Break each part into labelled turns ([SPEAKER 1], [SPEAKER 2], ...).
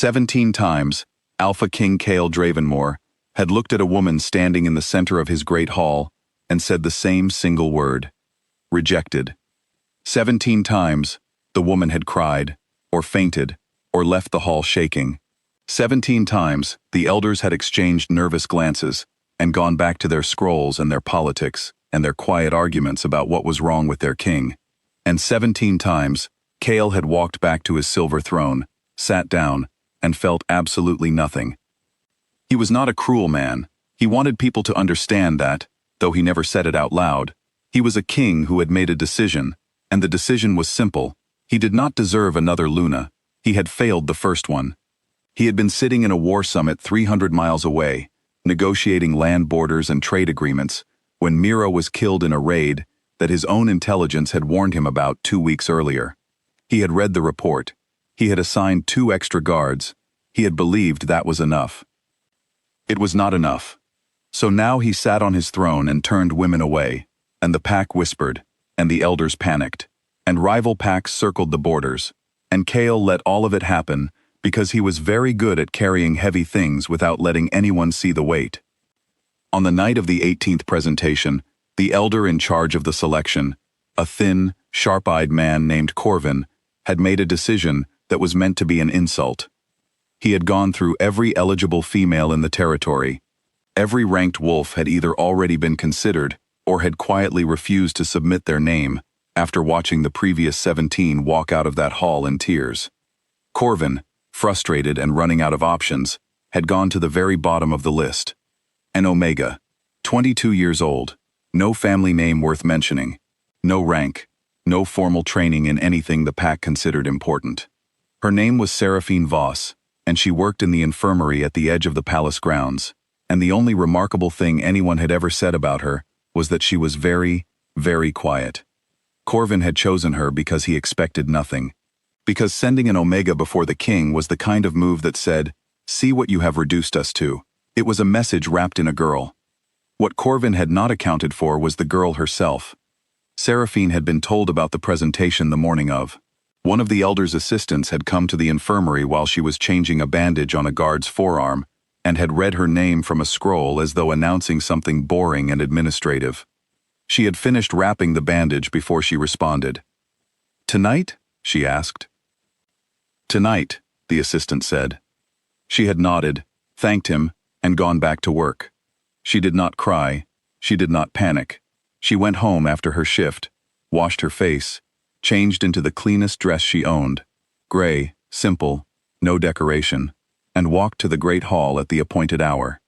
[SPEAKER 1] 17 times, Alpha King Kael Dravenmoor had looked at a woman standing in the center of his great hall and said the same single word: rejected. 17 times, the woman had cried, or fainted, or left the hall shaking. 17 times, the elders had exchanged nervous glances and gone back to their scrolls and their politics and their quiet arguments about what was wrong with their king. And 17 times, Kael had walked back to his silver throne, sat down, and felt absolutely nothing. He was not a cruel man. He wanted people to understand that, though he never said it out loud, he was a king who had made a decision, and the decision was simple. He did not deserve another Luna. He had failed the first one. He had been sitting in a war summit 300 miles away, negotiating land borders and trade agreements, when Mira was killed in a raid that his own intelligence had warned him about 2 weeks earlier. He had read the report. He had assigned 2 extra guards. He had believed that was enough. It was not enough. So now he sat on his throne and turned women away, and the pack whispered, and the elders panicked, and rival packs circled the borders, and Kael let all of it happen because he was very good at carrying heavy things without letting anyone see the weight. On the night of the 18th presentation, the elder in charge of the selection, a thin, sharp-eyed man named Corvin, had made a decision that was meant to be an insult. He had gone through every eligible female in the territory. Every ranked wolf had either already been considered or had quietly refused to submit their name after watching the previous 17 walk out of that hall in tears. Corvin, frustrated and running out of options, had gone to the very bottom of the list. An Omega, 22 years old, no family name worth mentioning, no rank, no formal training in anything the pack considered important. Her name was Seraphine Voss, and she worked in the infirmary at the edge of the palace grounds, and the only remarkable thing anyone had ever said about her was that she was very, very quiet. Corvin had chosen her because he expected nothing. Because sending an Omega before the king was the kind of move that said, "See what you have reduced us to." It was a message wrapped in a girl. What Corvin had not accounted for was the girl herself. Seraphine had been told about the presentation the morning of. One of the elder's assistants had come to the infirmary while she was changing a bandage on a guard's forearm and had read her name from a scroll as though announcing something boring and administrative. She had finished wrapping the bandage before she responded. "Tonight?" she asked. "Tonight," the assistant said. She had nodded, thanked him, and gone back to work. She did not cry. She did not panic. She went home after her shift, washed her face, changed into the cleanest dress she owned, gray, simple, no decoration, and walked to the great hall at the appointed hour.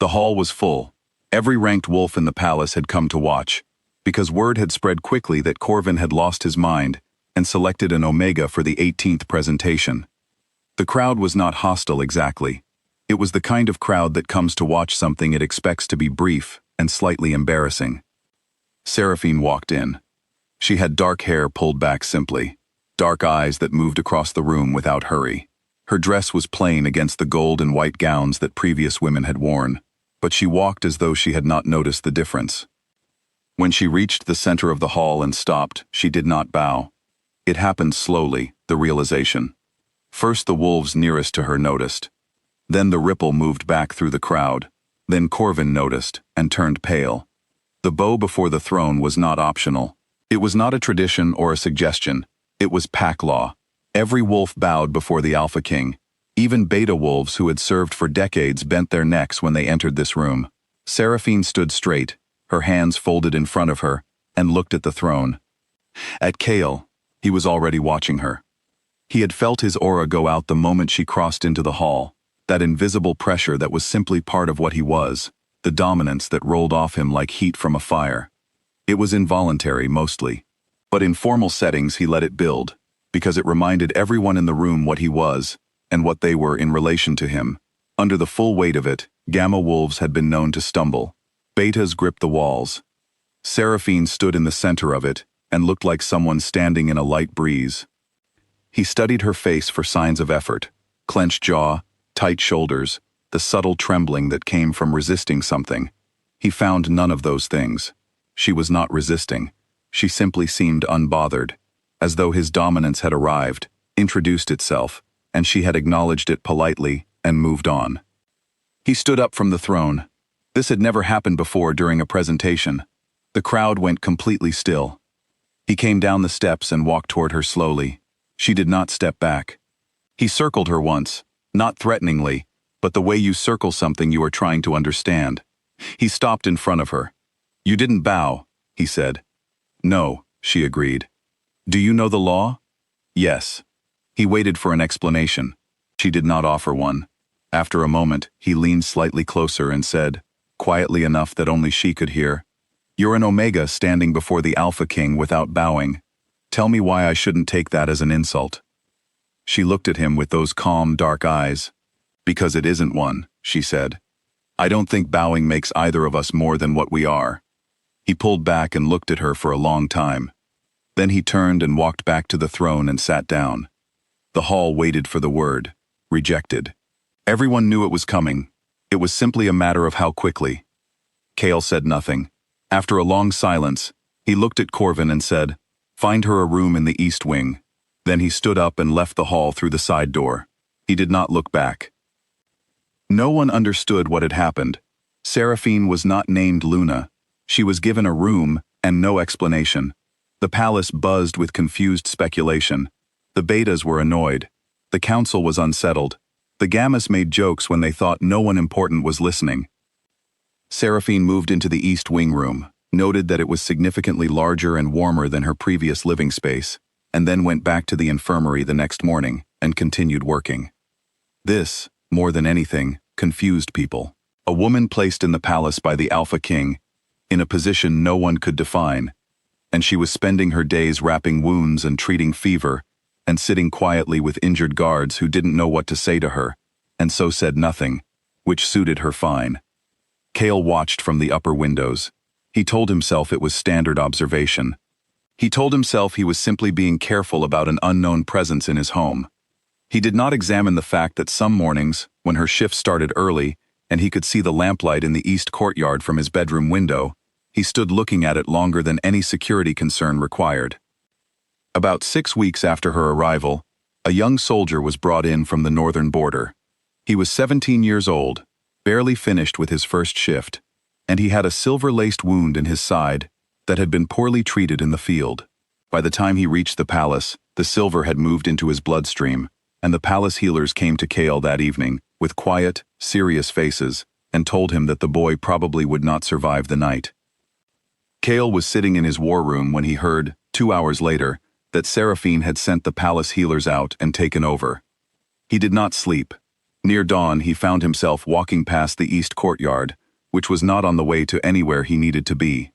[SPEAKER 1] The hall was full. Every ranked wolf in the palace had come to watch, because word had spread quickly that Corvin had lost his mind and selected an Omega for the 18th presentation. The crowd was not hostile exactly. It was the kind of crowd that comes to watch something it expects to be brief and slightly embarrassing. Seraphine walked in. She had dark hair pulled back simply, dark eyes that moved across the room without hurry. Her dress was plain against the gold and white gowns that previous women had worn, but she walked as though she had not noticed the difference. When she reached the center of the hall and stopped, she did not bow. It happened slowly, the realization. First the wolves nearest to her noticed. Then the ripple moved back through the crowd. Then Corvin noticed and turned pale. The bow before the throne was not optional. It was not a tradition or a suggestion. It was pack law. Every wolf bowed before the Alpha King. Even beta wolves who had served for decades bent their necks when they entered this room. Seraphine stood straight, her hands folded in front of her, and looked at the throne. At Kael, he was already watching her. He had felt his aura go out the moment she crossed into the hall, that invisible pressure that was simply part of what he was, the dominance that rolled off him like heat from a fire. It was involuntary, mostly. But in formal settings he let it build, because it reminded everyone in the room what he was, and what they were in relation to him. Under the full weight of it, Gamma wolves had been known to stumble. Betas gripped the walls. Seraphine stood in the center of it, and looked like someone standing in a light breeze. He studied her face for signs of effort, clenched jaw, tight shoulders, the subtle trembling that came from resisting something. He found none of those things. She was not resisting. She simply seemed unbothered, as though his dominance had arrived, introduced itself, and she had acknowledged it politely and moved on. He stood up from the throne. This had never happened before during a presentation. The crowd went completely still. He came down the steps and walked toward her slowly. She did not step back. He circled her once, not threateningly, but the way you circle something you are trying to understand. He stopped in front of her. "You didn't bow," he said. "No," she agreed. "Do you know the law?" "Yes." He waited for an explanation. She did not offer one. After a moment, he leaned slightly closer and said, quietly enough that only she could hear, "You're an Omega standing before the Alpha King without bowing. Tell me why I shouldn't take that as an insult." She looked at him with those calm, dark eyes. "Because it isn't one," she said. "I don't think bowing makes either of us more than what we are." He pulled back and looked at her for a long time. Then he turned and walked back to the throne and sat down. The hall waited for the word, rejected. Everyone knew it was coming. It was simply a matter of how quickly. Kael said nothing. After a long silence, he looked at Corvin and said, "Find her a room in the east wing." Then he stood up and left the hall through the side door. He did not look back. No one understood what had happened. Seraphine was not named Luna. She was given a room and no explanation. The palace buzzed with confused speculation. The betas were annoyed. The council was unsettled. The gammas made jokes when they thought no one important was listening. Seraphine moved into the east wing room, noted that it was significantly larger and warmer than her previous living space, and then went back to the infirmary the next morning and continued working. This, more than anything, confused people. A woman placed in the palace by the Alpha King, in a position no one could define, and she was spending her days wrapping wounds and treating fever, and sitting quietly with injured guards who didn't know what to say to her, and so said nothing, which suited her fine. Kael watched from the upper windows. He told himself it was standard observation. He told himself he was simply being careful about an unknown presence in his home. He did not examine the fact that some mornings, when her shift started early, and he could see the lamplight in the east courtyard from his bedroom window, he stood looking at it longer than any security concern required. About 6 weeks after her arrival, a young soldier was brought in from the northern border. He was 17 years old, barely finished with his first shift, and he had a silver-laced wound in his side that had been poorly treated in the field. By the time he reached the palace, the silver had moved into his bloodstream, and the palace healers came to Kael that evening with quiet, serious faces and told him that the boy probably would not survive the night. Kael was sitting in his war room when he heard, 2 hours later, that Seraphine had sent the palace healers out and taken over. He did not sleep. Near dawn, he found himself walking past the east courtyard, which was not on the way to anywhere he needed to be.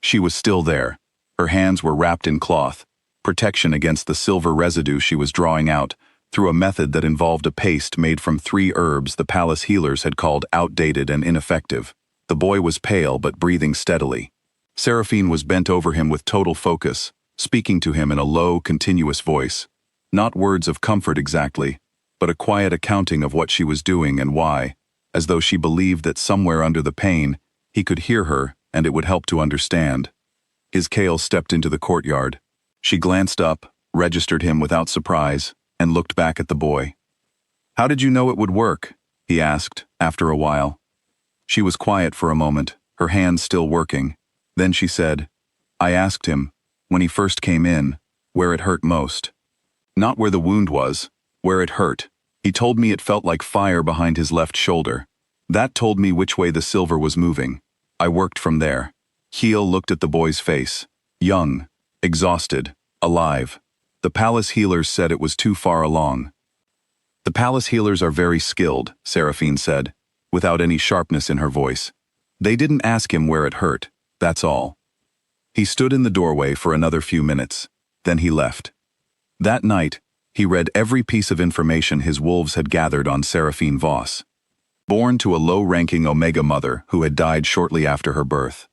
[SPEAKER 1] She was still there. Her hands were wrapped in cloth, protection against the silver residue she was drawing out through a method that involved a paste made from 3 herbs the palace healers had called outdated and ineffective. The boy was pale but breathing steadily. Seraphine was bent over him with total focus, speaking to him in a low, continuous voice. Not words of comfort exactly, but a quiet accounting of what she was doing and why, as though she believed that somewhere under the pain, he could hear her and it would help to understand. His Kael stepped into the courtyard. She glanced up, registered him without surprise, and looked back at the boy. "How did you know it would work?" he asked, after a while. She was quiet for a moment, her hands still working. Then she said, "I asked him, when he first came in, where it hurt most. Not where the wound was, where it hurt. He told me it felt like fire behind his left shoulder. That told me which way the silver was moving. I worked from there." Kael looked at the boy's face. Young, exhausted, alive. The palace healers said it was too far along. "The palace healers are very skilled," Seraphine said, without any sharpness in her voice. "They didn't ask him where it hurt, that's all." He stood in the doorway for another few minutes. Then he left. That night, he read every piece of information his wolves had gathered on Seraphine Voss. Born to a low-ranking Omega mother who had died shortly after her birth.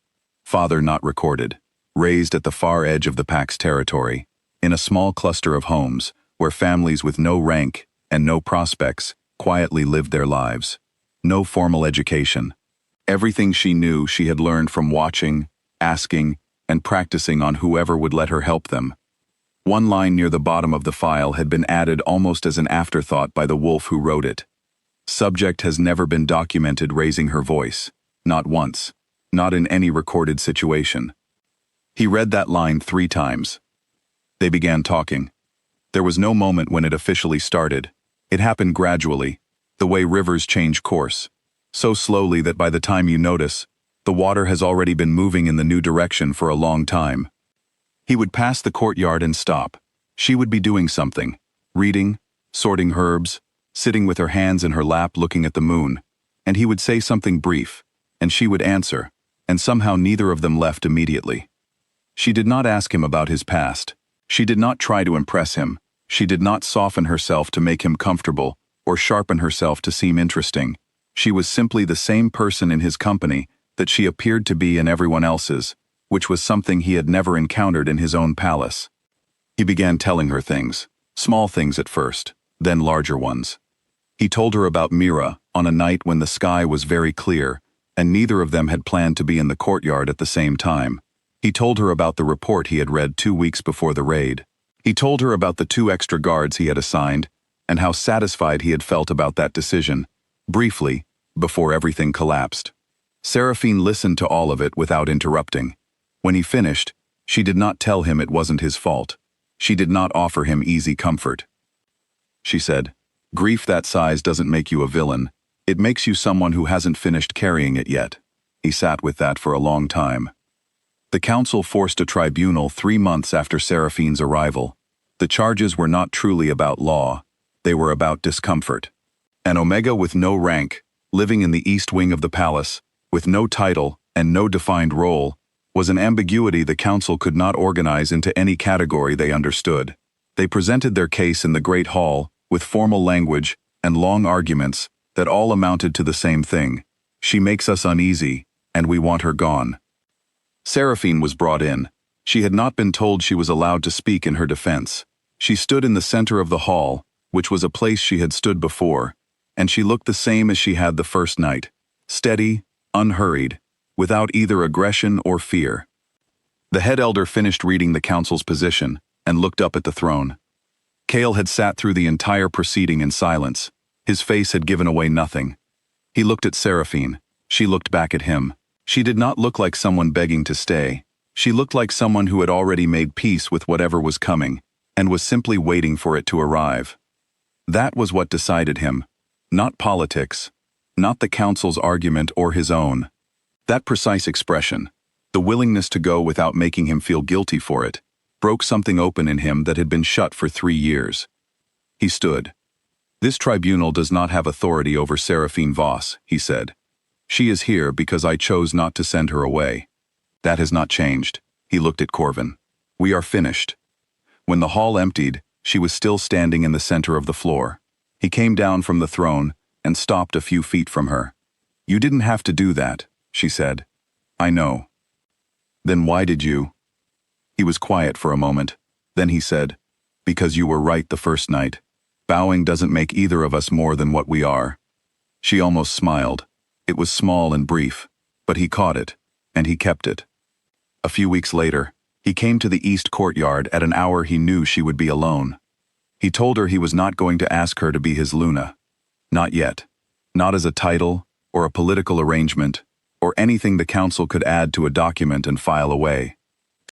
[SPEAKER 1] Father not recorded. Raised at the far edge of the Pax territory, in a small cluster of homes where families with no rank and no prospects quietly lived their lives. No formal education. Everything she knew she had learned from watching, asking, and practicing on whoever would let her help them. One line near the bottom of the file had been added almost as an afterthought by the wolf who wrote it. Subject has never been documented raising her voice. Not once. Not in any recorded situation. He read that line 3 times. They began talking. There was no moment when it officially started. It happened gradually, the way rivers change course. So slowly that by the time you notice, the water has already been moving in the new direction for a long time. He would pass the courtyard and stop. She would be doing something, reading, sorting herbs, sitting with her hands in her lap looking at the moon, and he would say something brief, and she would answer, and somehow neither of them left immediately. She did not ask him about his past. She did not try to impress him. She did not soften herself to make him comfortable or sharpen herself to seem interesting. She was simply the same person in his company that she appeared to be in everyone else's, which was something he had never encountered in his own palace. He began telling her things, small things at first, then larger ones. He told her about Mira on a night when the sky was very clear, and neither of them had planned to be in the courtyard at the same time. He told her about the report he had read 2 weeks before the raid. He told her about the 2 extra guards he had assigned, and how satisfied he had felt about that decision, briefly, before everything collapsed. Seraphine listened to all of it without interrupting. When he finished, she did not tell him it wasn't his fault. She did not offer him easy comfort. She said, "Grief that size doesn't make you a villain. It makes you someone who hasn't finished carrying it yet." He sat with that for a long time. The council forced a tribunal 3 months after Seraphine's arrival. The charges were not truly about law. They were about discomfort. An Omega with no rank, living in the east wing of the palace, with no title and no defined role, was an ambiguity the council could not organize into any category they understood. They presented their case in the Great Hall, with formal language and long arguments that all amounted to the same thing. She makes us uneasy, and we want her gone. Seraphine was brought in. She had not been told she was allowed to speak in her defense. She stood in the center of the hall, which was a place she had stood before, and she looked the same as she had the first night, steady, unhurried, without either aggression or fear. The head elder finished reading the council's position and looked up at the throne. Kael had sat through the entire proceeding in silence. His face had given away nothing. He looked at Seraphine. She looked back at him. She did not look like someone begging to stay. She looked like someone who had already made peace with whatever was coming, and was simply waiting for it to arrive. That was what decided him. Not politics. Not the council's argument or his own. That precise expression, the willingness to go without making him feel guilty for it, broke something open in him that had been shut for 3 years. He stood. "This tribunal does not have authority over Seraphine Voss," he said. "She is here because I chose not to send her away. That has not changed." He looked at Corvin. "We are finished." When the hall emptied, she was still standing in the center of the floor. He came down from the throne and stopped a few feet from her. "You didn't have to do that," she said. "I know." "Then why did you?" He was quiet for a moment. Then he said, "Because you were right the first night. Bowing doesn't make either of us more than what we are." She almost smiled. It was small and brief, but he caught it, and he kept it. A few weeks later, he came to the east courtyard at an hour he knew she would be alone. He told her he was not going to ask her to be his Luna. Not yet. Not as a title, or a political arrangement, or anything the council could add to a document and file away.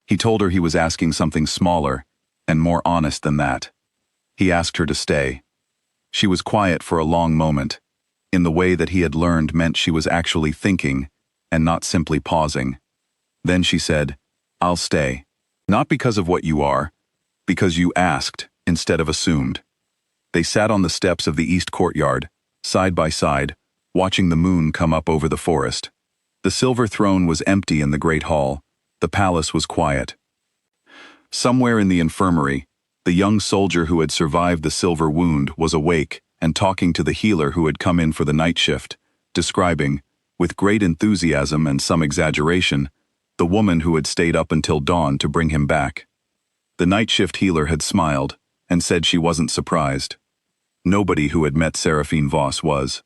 [SPEAKER 1] He told her he was asking something smaller, and more honest than that. He asked her to stay. She was quiet for a long moment, in the way that he had learned meant she was actually thinking, and not simply pausing. Then she said, "I'll stay. Not because of what you are, because you asked instead of assumed." They sat on the steps of the east courtyard, side by side, watching the moon come up over the forest. The silver throne was empty in the great hall. The palace was quiet. Somewhere in the infirmary, the young soldier who had survived the silver wound was awake and talking to the healer who had come in for the night shift, describing, with great enthusiasm and some exaggeration, the woman who had stayed up until dawn to bring him back. The night shift healer had smiled and said she wasn't surprised. Nobody who had met Seraphine Voss was.